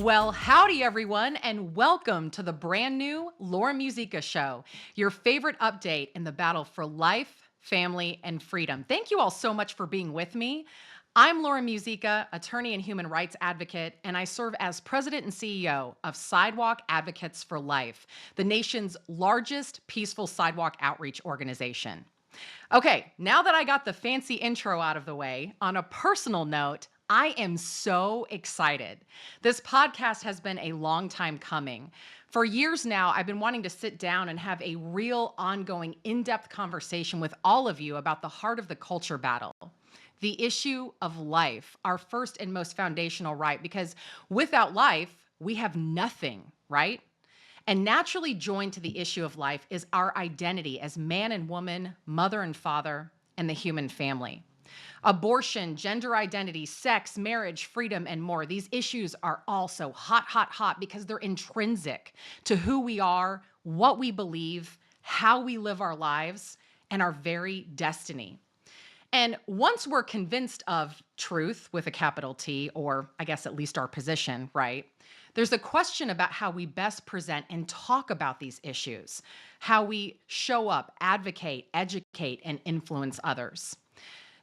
Well, howdy everyone, and welcome to the brand new Lauren Muzyka Show, your favorite update in the battle for life, family, and freedom. Thank you all so much for being with me. I'm Lauren Muzyka, attorney and human rights advocate, and I serve as president and CEO of Sidewalk Advocates for Life, the nation's largest peaceful sidewalk outreach organization. Okay, now that I got the fancy intro out of the way, on a personal note, I am so excited. This podcast has been a long time coming. For years now, I've been wanting to sit down and have a real, ongoing, in-depth conversation with all of you about the heart of the culture battle, the issue of life, our first and most foundational right, because without life, we have nothing, right? And naturally joined to the issue of life is our identity as man and woman, mother and father, and the human family. Abortion, gender identity, sex, marriage, freedom, and more. These issues are also hot, hot, hot because they're intrinsic to who we are, what we believe, how we live our lives, and our very destiny. And once we're convinced of truth with a capital T, or I guess at least our position, right? There's a question about how we best present and talk about these issues, how we show up, advocate, educate, and influence others.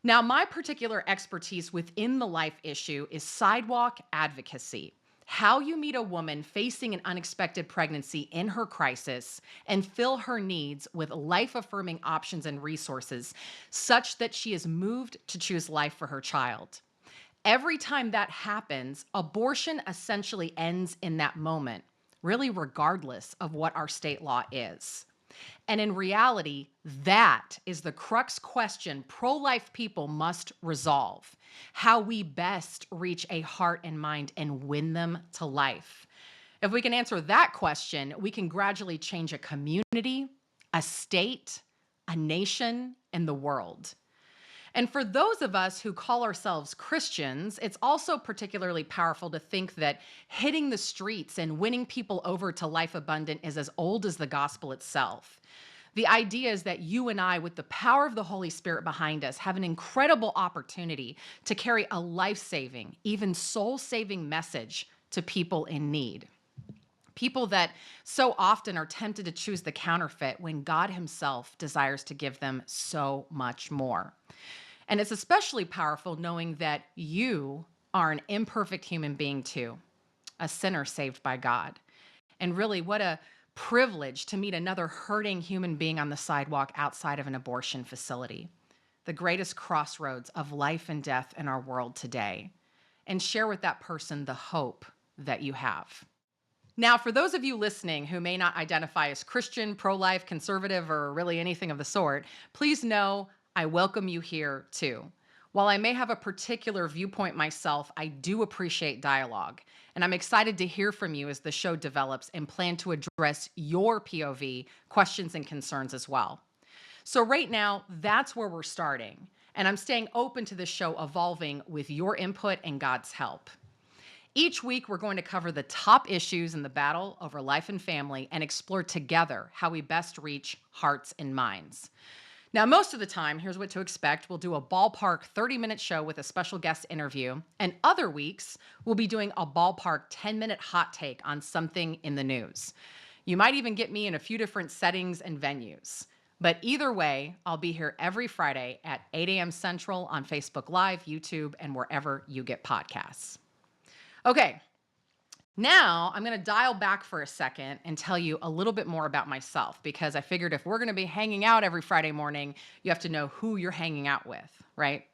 Now, my particular expertise within the life issue is sidewalk advocacy, how you meet a woman facing an unexpected pregnancy in her crisis and fill her needs with life-affirming options and resources such that she is moved to choose life for her child. Every time that happens, abortion essentially ends in that moment, really regardless of what our state law is. And in reality, that is the crux question pro-life people must resolve: how we best reach a heart and mind and win them to life. If we can answer that question, we can gradually change a community, a state, a nation, and the world. And for those of us who call ourselves Christians, it's also particularly powerful to think that hitting the streets and winning people over to life abundant is as old as the gospel itself. The idea is that you and I, with the power of the Holy Spirit behind us, have an incredible opportunity to carry a life-saving, even soul-saving message to people in need. People that so often are tempted to choose the counterfeit when God Himself desires to give them so much more. And it's especially powerful knowing that you are an imperfect human being too, a sinner saved by God. And really, what a privilege to meet another hurting human being on the sidewalk outside of an abortion facility, the greatest crossroads of life and death in our world today, and share with that person the hope that you have. Now, for those of you listening who may not identify as Christian, pro-life, conservative, or really anything of the sort, please know I welcome you here too. While I may have a particular viewpoint myself, I do appreciate dialogue, and I'm excited to hear from you as the show develops and plan to address your POV questions and concerns as well. So right now, that's where we're starting, and I'm staying open to the show evolving with your input and God's help. Each week, we're going to cover the top issues in the battle over life and family and explore together how we best reach hearts and minds. Now, most of the time, here's what to expect. We'll do a ballpark 30-minute show with a special guest interview, and other weeks, we'll be doing a ballpark 10-minute hot take on something in the news. You might even get me in a few different settings and venues. But either way, I'll be here every Friday at 8 a.m. Central on Facebook Live, YouTube, and wherever you get podcasts. Okay, now I'm going to dial back for a second and tell you a little bit more about myself, because I figured if we're going to be hanging out every Friday morning, you have to know who you're hanging out with, right?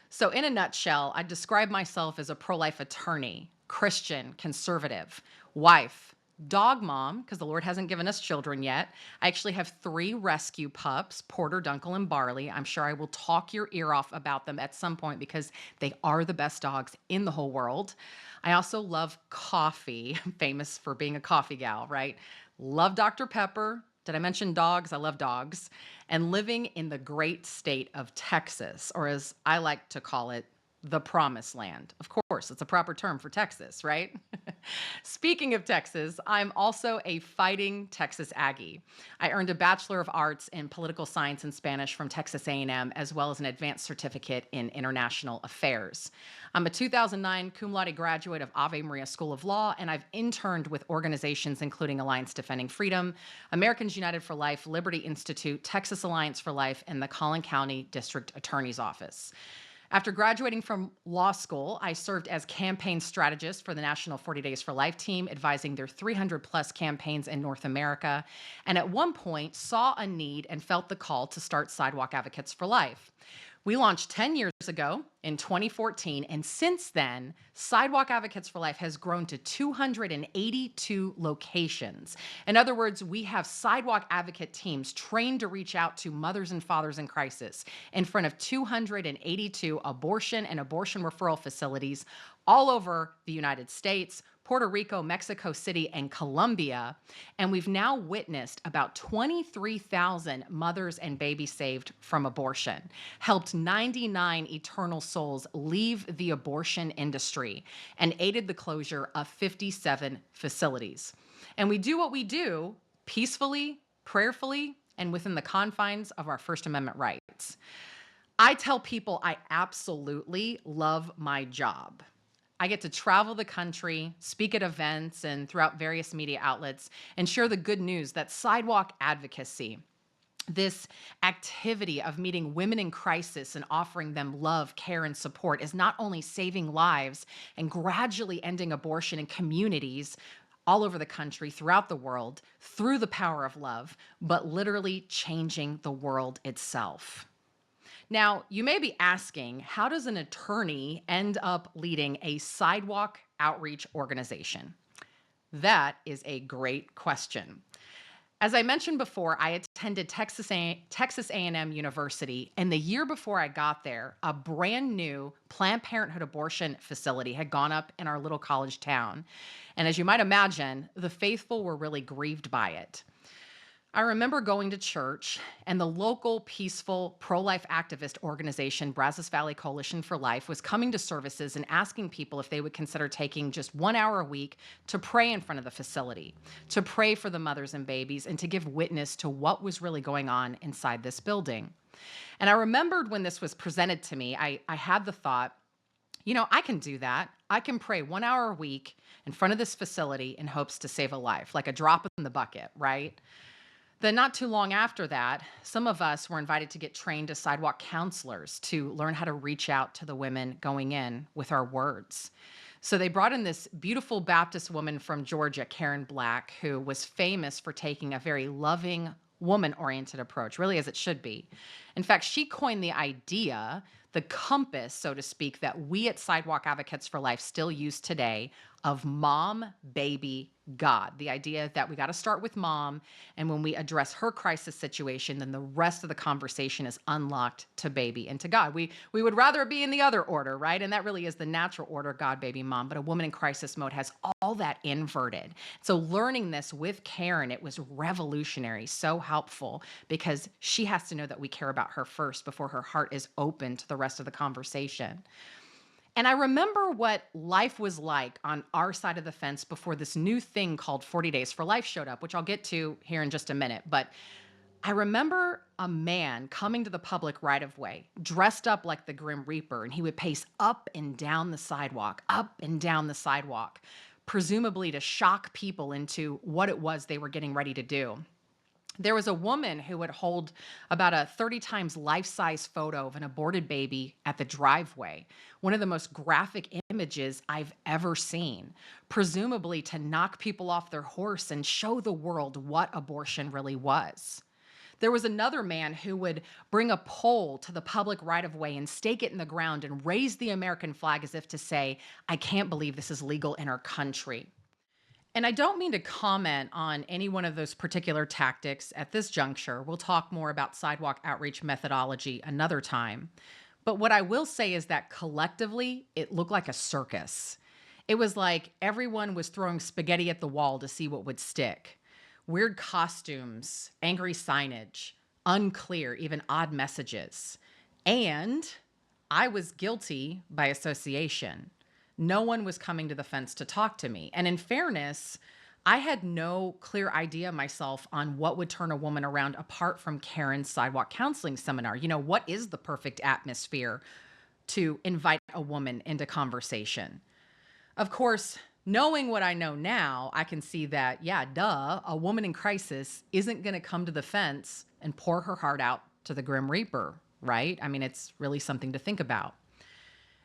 So in a nutshell, I describe myself as a pro-life attorney, Christian, conservative, wife, dog mom, because the Lord hasn't given us children yet. I actually have 3 rescue pups, Porter, Dunkel, and Barley. I'm sure I will talk your ear off about them at some point because they are the best dogs in the whole world. I also love coffee. I'm famous for being a coffee gal, right? Love Dr. Pepper. Did I mention dogs? I love dogs. And living in the great state of Texas, or as I like to call it, the promised land. Of course, it's a proper term for Texas, right? Speaking of Texas, I'm also a fighting Texas Aggie. I earned a Bachelor of Arts in Political Science and Spanish from Texas A&M, as well as an advanced certificate in International Affairs. I'm a 2009 cum laude graduate of Ave Maria School of Law, and I've interned with organizations including Alliance Defending Freedom, Americans United for Life, Liberty Institute, Texas Alliance for Life, and the Collin County District Attorney's Office. After graduating from law school, I served as campaign strategist for the National 40 Days for Life team, advising their 300 plus campaigns in North America, and at one point saw a need and felt the call to start Sidewalk Advocates for Life. We launched 10 years ago in 2014, and since then, Sidewalk Advocates for Life has grown to 282 locations. In other words, we have sidewalk advocate teams trained to reach out to mothers and fathers in crisis in front of 282 abortion and abortion referral facilities all over the United States, Puerto Rico, Mexico City, and Colombia. And we've now witnessed about 23,000 mothers and babies saved from abortion, helped 99 eternal souls leave the abortion industry, and aided the closure of 57 facilities. And we do what we do peacefully, prayerfully, and within the confines of our First Amendment rights. I tell people I absolutely love my job. I get to travel the country, speak at events and throughout various media outlets, and share the good news that sidewalk advocacy, this activity of meeting women in crisis and offering them love, care, and support, is not only saving lives and gradually ending abortion in communities all over the country, throughout the world, through the power of love, but literally changing the world itself. Now, you may be asking, how does an attorney end up leading a sidewalk outreach organization? That is a great question. As I mentioned before, I attended Texas A&M University, and the year before I got there, a brand new Planned Parenthood abortion facility had gone up in our little college town. And as you might imagine, the faithful were really grieved by it. I remember going to church, and the local peaceful pro-life activist organization, Brazos Valley Coalition for Life, was coming to services and asking people if they would consider taking just 1 hour a week to pray in front of the facility, to pray for the mothers and babies, and to give witness to what was really going on inside this building. And I remembered when this was presented to me, I had the thought, I can do that. I can pray 1 hour a week in front of this facility in hopes to save a life, like a drop in the bucket, right? Then not too long after that, some of us were invited to get trained as sidewalk counselors to learn how to reach out to the women going in with our words. So they brought in this beautiful Baptist woman from Georgia, Karen Black, who was famous for taking a very loving, woman-oriented approach, really as it should be. In fact, she coined the idea, the compass, so to speak, that we at Sidewalk Advocates for Life still use today of mom, baby, God. The idea that we got to start with mom, and when we address her crisis situation, then the rest of the conversation is unlocked to baby and to God. We would rather be in the other order, right? And that really is the natural order, God, baby, mom. But a woman in crisis mode has all that inverted. So learning this with Karen, it was revolutionary, so helpful, because she has to know that we care about her first before her heart is open to the rest of the conversation. And I remember what life was like on our side of the fence before this new thing called 40 Days for Life showed up, which I'll get to here in just a minute. But I remember a man coming to the public right of way, dressed up like the Grim Reaper, and he would pace up and down the sidewalk, presumably to shock people into what it was they were getting ready to do. There was a woman who would hold about a 30 times life-size photo of an aborted baby at the driveway, one of the most graphic images I've ever seen, presumably to knock people off their horse and show the world what abortion really was. There was another man who would bring a pole to the public right-of-way and stake it in the ground and raise the American flag as if to say, "I can't believe this is legal in our country." And I don't mean to comment on any one of those particular tactics at this juncture. We'll talk more about sidewalk outreach methodology another time. But what I will say is that collectively, it looked like a circus. It was like everyone was throwing spaghetti at the wall to see what would stick. Weird costumes, angry signage, unclear, even odd messages. And I was guilty by association. No one was coming to the fence to talk to me. And in fairness, I had no clear idea myself on what would turn a woman around apart from Karen's sidewalk counseling seminar. What is the perfect atmosphere to invite a woman into conversation? Of course, knowing what I know now, I can see that, yeah, duh, a woman in crisis isn't going to come to the fence and pour her heart out to the Grim Reaper, right? I mean, it's really something to think about.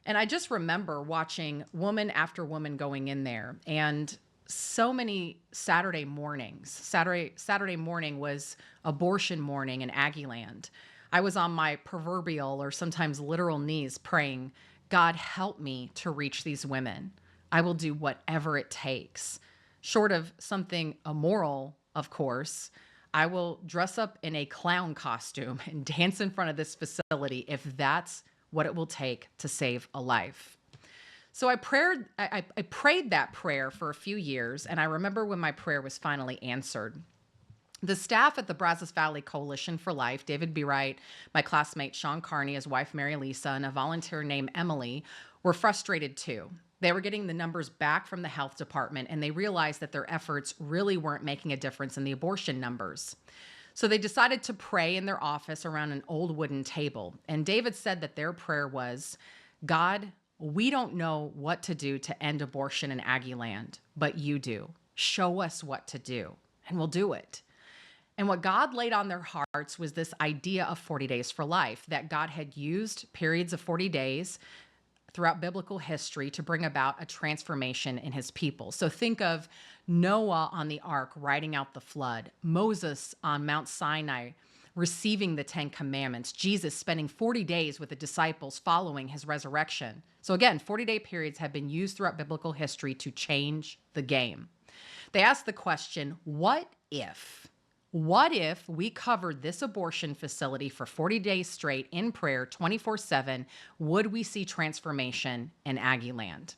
And I just remember watching woman after woman going in there, and so many Saturday mornings. Saturday morning was abortion morning in Aggieland. I was on my proverbial or sometimes literal knees praying, God, help me to reach these women. I will do whatever it takes. Short of something immoral, of course, I will dress up in a clown costume and dance in front of this facility if that's what it will take to save a life. So I prayed that prayer for a few years, and I remember when my prayer was finally answered. The staff at the Brazos Valley Coalition for Life, David B. Wright, my classmate Sean Carney, his wife Mary Lisa, and a volunteer named Emily, were frustrated too. They were getting the numbers back from the health department, and they realized that their efforts really weren't making a difference in the abortion numbers. So they decided to pray in their office around an old wooden table. And David said that their prayer was, God, we don't know what to do to end abortion in Aggieland, but you do. Show us what to do, and we'll do it. And what God laid on their hearts was this idea of 40 days for life, that God had used periods of 40 days throughout biblical history to bring about a transformation in his people. So think of Noah on the ark riding out the flood, Moses on Mount Sinai receiving the 10 commandments, Jesus spending 40 days with the disciples following his resurrection. So again, 40-day periods have been used throughout biblical history to change the game. They asked the question, what if? What if we covered this abortion facility for 40 days straight in prayer, 24/7? Would we see transformation in Aggieland?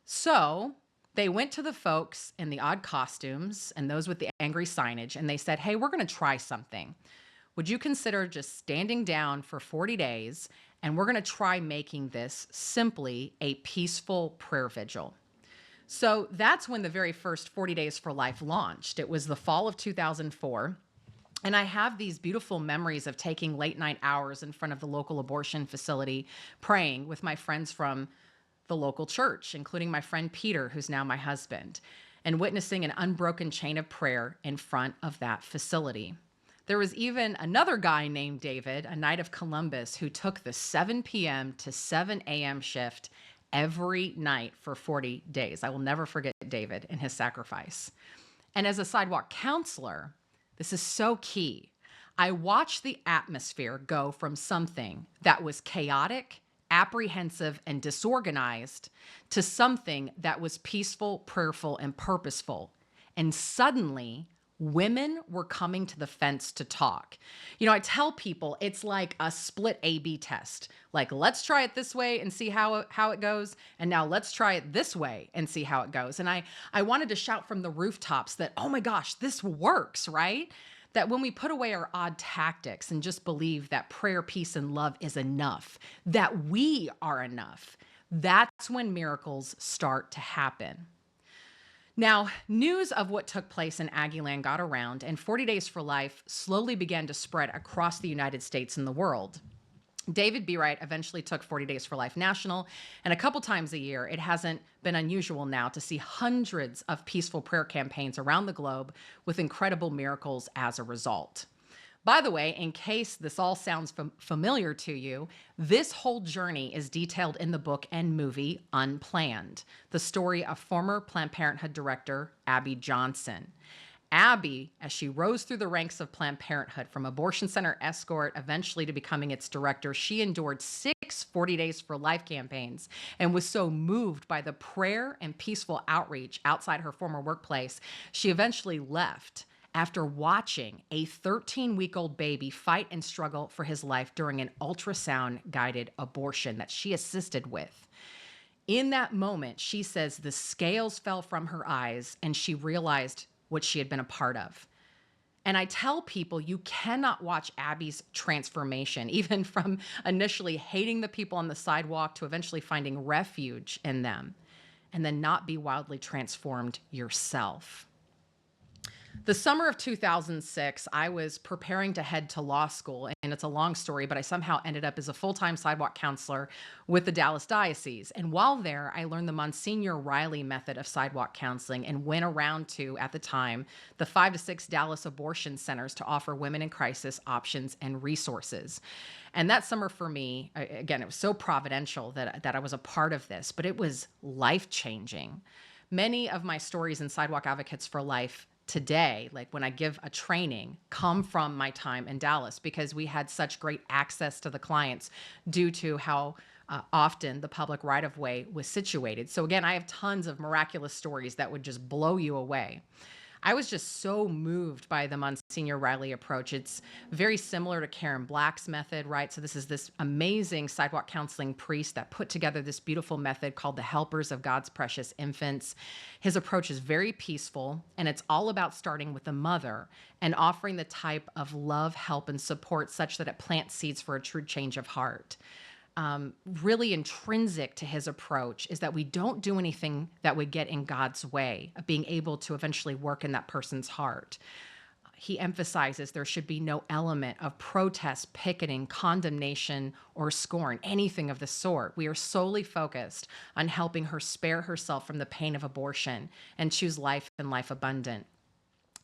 So they went to the folks in the odd costumes and those with the angry signage, and they said, hey, we're going to try something. Would you consider just standing down for 40 days, and we're going to try making this simply a peaceful prayer vigil? So that's when the very first 40 Days for Life launched. It was the fall of 2004. And I have these beautiful memories of taking late night hours in front of the local abortion facility, praying with my friends from the local church, including my friend Peter, who's now my husband, and witnessing an unbroken chain of prayer in front of that facility. There was even another guy named David, a Knight of Columbus, who took the 7 p.m. to 7 a.m. shift every night for 40 days. I will never forget David and his sacrifice. And as a sidewalk counselor, this is so key. I watched the atmosphere go from something that was chaotic, apprehensive, and disorganized to something that was peaceful, prayerful, and purposeful. And suddenly, women were coming to the fence to talk. I tell people it's like a split A/B test. Like, let's try it this way and see how it goes. And now let's try it this way and see how it goes. And I wanted to shout from the rooftops that, oh my gosh, this works, right? That when we put away our odd tactics and just believe that prayer, peace, and love is enough, that we are enough, that's when miracles start to happen. Now, news of what took place in Aggieland got around, and 40 Days for Life slowly began to spread across the United States and the world. David B. Wright eventually took 40 Days for Life national, and a couple times a year, it hasn't been unusual now to see hundreds of peaceful prayer campaigns around the globe with incredible miracles as a result. By the way, in case this all sounds familiar to you, this whole journey is detailed in the book and movie Unplanned, the story of former Planned Parenthood director Abby Johnson. Abby, as she rose through the ranks of Planned Parenthood from abortion center escort eventually to becoming its director, she endured 6 40 Days for Life campaigns and was so moved by the prayer and peaceful outreach outside her former workplace, she eventually left after watching a 13-week-old baby fight and struggle for his life during an ultrasound-guided abortion that she assisted with. In that moment, she says the scales fell from her eyes and she realized what she had been a part of. And I tell people you cannot watch Abby's transformation, even from initially hating the people on the sidewalk to eventually finding refuge in them, and then not be wildly transformed yourself. The summer of 2006, I was preparing to head to law school, and it's a long story, but I somehow ended up as a full-time sidewalk counselor with the Dallas Diocese. And while there, I learned the Monsignor Riley method of sidewalk counseling and went around to, at the time, the 5 to 6 Dallas abortion centers to offer women in crisis options and resources. And that summer for me, again, it was so providential that I was a part of this, but it was life-changing. Many of my stories in Sidewalk Advocates for Life today, like when I give a training, come from my time in Dallas because we had such great access to the clients due to how often the public right-of-way was situated. So again, I have tons of miraculous stories that would just blow you away. I was just so moved by the Monsignor Riley approach. It's very similar to Karen Black's method, right? So this is this amazing sidewalk counseling priest that put together this beautiful method called the Helpers of God's Precious Infants. His approach is very peaceful, and it's all about starting with the mother and offering the type of love, help, and support such that it plants seeds for a true change of heart. Really intrinsic to his approach is that we don't do anything that would get in God's way of being able to eventually work in that person's heart. He emphasizes there should be no element of protest, picketing, condemnation, or scorn, anything of the sort. We are solely focused on helping her spare herself from the pain of abortion and choose life and life abundant.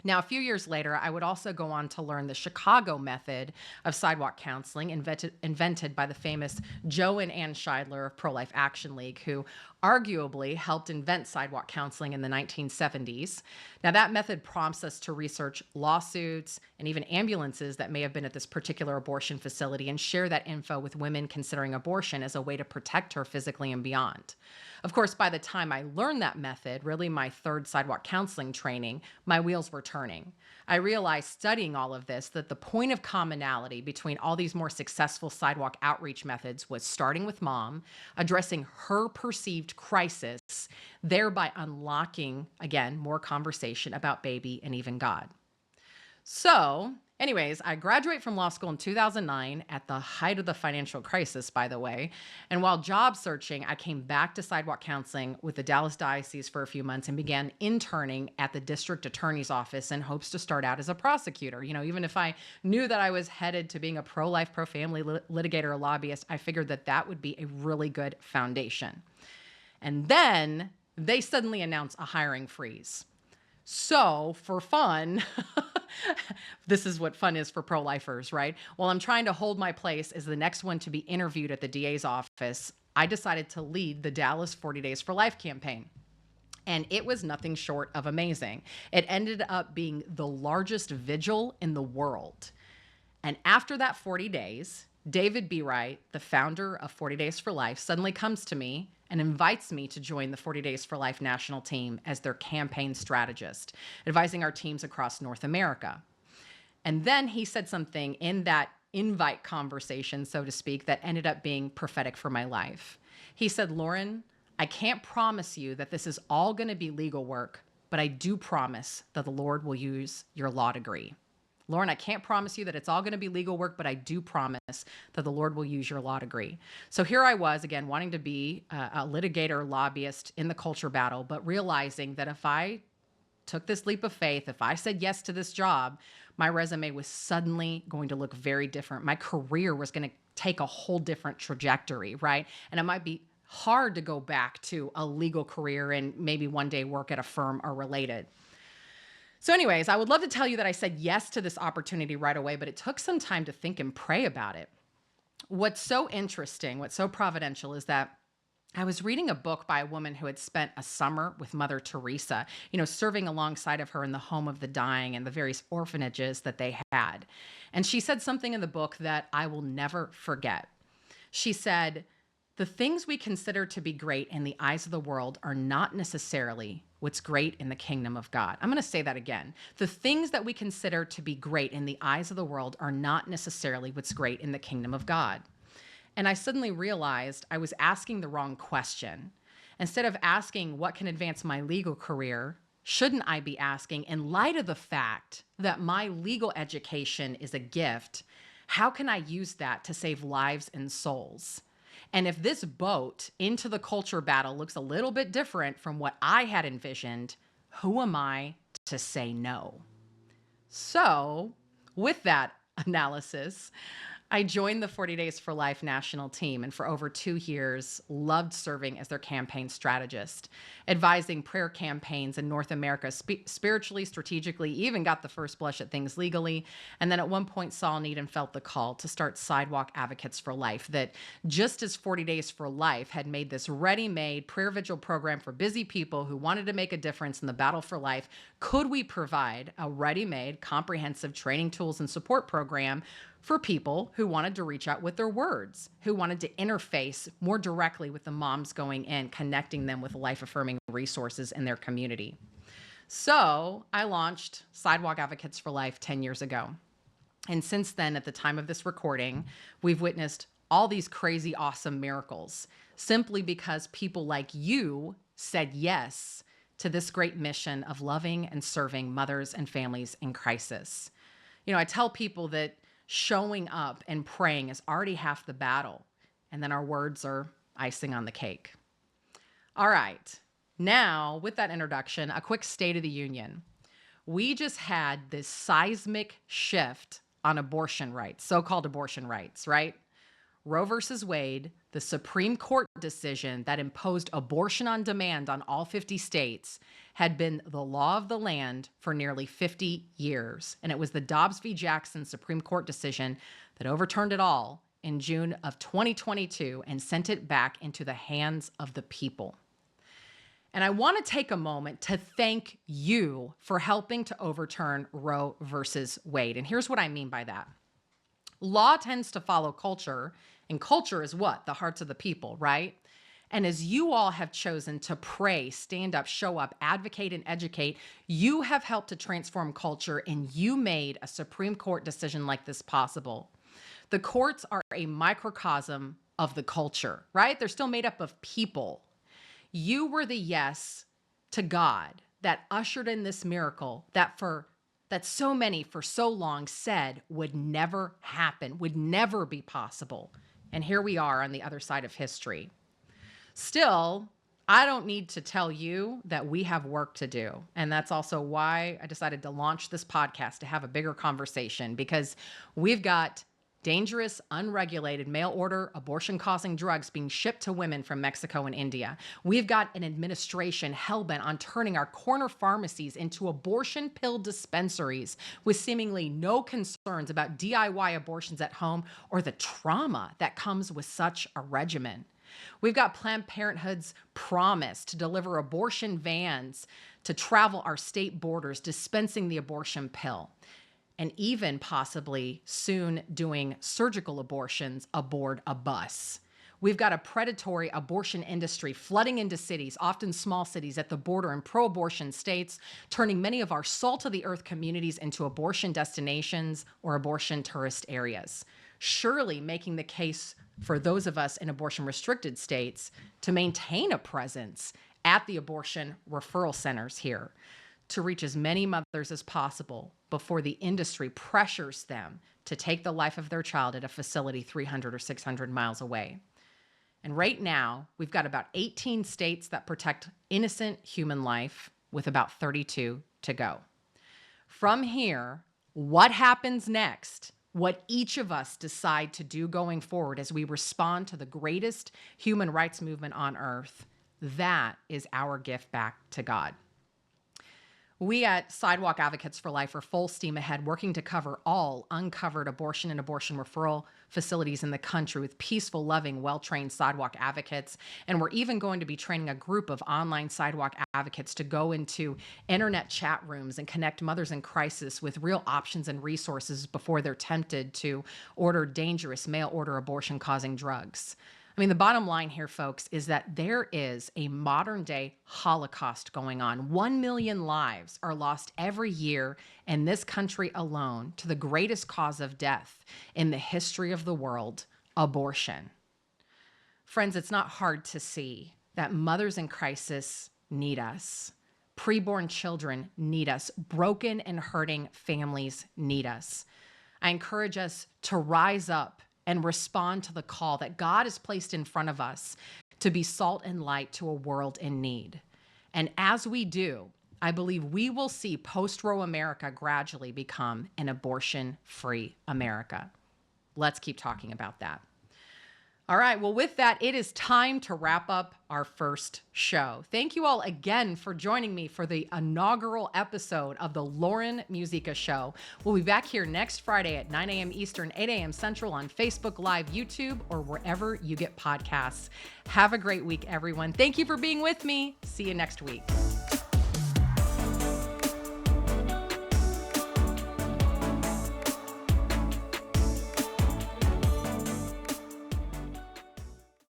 Now, a few years later, I would also go on to learn the Chicago method of sidewalk counseling invented by the famous Joe and Ann Scheidler of Pro-Life Action League, who arguably helped invent sidewalk counseling in the 1970s. Now, that method prompts us to research lawsuits and even ambulances that may have been at this particular abortion facility and share that info with women considering abortion as a way to protect her physically and beyond. Of course, by the time I learned that method, really my third sidewalk counseling training, my wheels were turning. I realized studying all of this that the point of commonality between all these more successful sidewalk outreach methods was starting with mom, addressing her perceived crisis, thereby unlocking, again, more conversation about baby and even God. So, anyways, I graduate from law school in 2009 at the height of the financial crisis, by the way. And while job searching, I came back to sidewalk counseling with the Dallas Diocese for a few months and began interning at the district attorney's office in hopes to start out as a prosecutor. You know, even if I knew that I was headed to being a pro-life, pro-family litigator or lobbyist, I figured that that would be a really good foundation. And then they suddenly announced a hiring freeze. So for fun, this is what fun is for pro-lifers, right? While I'm trying to hold my place as the next one to be interviewed at the DA's office, I decided to lead the Dallas 40 Days for Life campaign. And it was nothing short of amazing. It ended up being the largest vigil in the world. And after that 40 days, David B. Wright, the founder of 40 Days for Life, suddenly comes to me and invites me to join the 40 Days for Life national team as their campaign strategist, advising our teams across North America. And then he said something in that invite conversation, so to speak, that ended up being prophetic for my life. He said, Lauren, I can't promise you that this is all going to be legal work, but I do promise that the Lord will use your law degree. Lauren, I can't promise you that it's all going to be legal work, but I do promise that the Lord will use your law degree. So here I was, again, wanting to be a litigator, lobbyist in the culture battle, but realizing that if I took this leap of faith, if I said yes to this job, my resume was suddenly going to look very different. My career was going to take a whole different trajectory, right? And it might be hard to go back to a legal career and maybe one day work at a firm or related. So anyways, I would love to tell you that I said yes to this opportunity right away, but it took some time to think and pray about it. What's so interesting, what's so providential is that I was reading a book by a woman who had spent a summer with Mother Teresa, serving alongside of her in the home of the dying and the various orphanages that they had. And she said something in the book that I will never forget. She said, the things we consider to be great in the eyes of the world are not necessarily what's great in the kingdom of God. I'm going to say that again. The things that we consider to be great in the eyes of the world are not necessarily what's great in the kingdom of God. And I suddenly realized I was asking the wrong question. Instead of asking what can advance my legal career, shouldn't I be asking, in light of the fact that my legal education is a gift, how can I use that to save lives and souls? And if this boat into the culture battle looks a little bit different from what I had envisioned, who am I to say no? So, with that analysis, I joined the 40 Days for Life national team and for over 2 years loved serving as their campaign strategist, advising prayer campaigns in North America spiritually, strategically, even got the first blush at things legally. And then at one point saw a need and felt the call to start Sidewalk Advocates for Life, that just as 40 Days for Life had made this ready-made prayer vigil program for busy people who wanted to make a difference in the battle for life, could we provide a ready-made, comprehensive training tools and support program for people who wanted to reach out with their words, who wanted to interface more directly with the moms going in, connecting them with life-affirming resources in their community. So I launched Sidewalk Advocates for Life 10 years ago. And since then, at the time of this recording, we've witnessed all these crazy, awesome miracles simply because people like you said yes to this great mission of loving and serving mothers and families in crisis. You know, I tell people that showing up and praying is already half the battle, and then our words are icing on the cake. All right, now with that introduction, a quick State of the Union. We just had this seismic shift on abortion rights, so-called abortion rights, right? Roe versus Wade, the Supreme Court decision that imposed abortion on demand on all 50 states, had been the law of the land for nearly 50 years. And it was the Dobbs v. Jackson Supreme Court decision that overturned it all in June of 2022 and sent it back into the hands of the people. And I want to take a moment to thank you for helping to overturn Roe versus Wade. And here's what I mean by that. Law tends to follow culture, and culture is what? The hearts of the people, right? And as you all have chosen to pray, stand up, show up, advocate, and educate, you have helped to transform culture, and you made a Supreme Court decision like this possible. The courts are a microcosm of the culture, right? They're still made up of people. You were the yes to God that ushered in this miracle that so many for so long said would never happen, would never be possible. And here we are on the other side of history. Still, I don't need to tell you that we have work to do. And that's also why I decided to launch this podcast, to have a bigger conversation, because we've got dangerous, unregulated mail-order abortion-causing drugs being shipped to women from Mexico and India. We've got an administration hell-bent on turning our corner pharmacies into abortion pill dispensaries with seemingly no concerns about DIY abortions at home or the trauma that comes with such a regimen. We've got Planned Parenthood's promise to deliver abortion vans to travel our state borders, dispensing the abortion pill, and even possibly soon doing surgical abortions aboard a bus. We've got a predatory abortion industry flooding into cities, often small cities at the border in pro-abortion states, turning many of our salt-of-the-earth communities into abortion destinations or abortion tourist areas, surely making the case for those of us in abortion-restricted states to maintain a presence at the abortion referral centers here, to reach as many mothers as possible before the industry pressures them to take the life of their child at a facility 300 or 600 miles away. And right now, we've got about 18 states that protect innocent human life, with about 32 to go. From here, what happens next? What each of us decide to do going forward as we respond to the greatest human rights movement on earth, that is our gift back to God. We at Sidewalk Advocates for Life are full steam ahead, working to cover all uncovered abortion and abortion referral facilities in the country with peaceful, loving, well-trained sidewalk advocates. And we're even going to be training a group of online sidewalk advocates to go into internet chat rooms and connect mothers in crisis with real options and resources before they're tempted to order dangerous mail-order abortion-causing drugs. I mean, the bottom line here, folks, is that there is a modern-day Holocaust going on. 1 million lives are lost every year in this country alone to the greatest cause of death in the history of the world, abortion. Friends, it's not hard to see that mothers in crisis need us. Preborn children need us. Broken and hurting families need us. I encourage us to rise up and respond to the call that God has placed in front of us to be salt and light to a world in need. And as we do, I believe we will see post-Roe America gradually become an abortion-free America. Let's keep talking about that. All right, well, with that, it is time to wrap up our first show. Thank you all again for joining me for the inaugural episode of the Lauren Muzyka Show. We'll be back here next Friday at 9 a.m. Eastern, 8 a.m. Central on Facebook Live, YouTube, or wherever you get podcasts. Have a great week, everyone. Thank you for being with me. See you next week.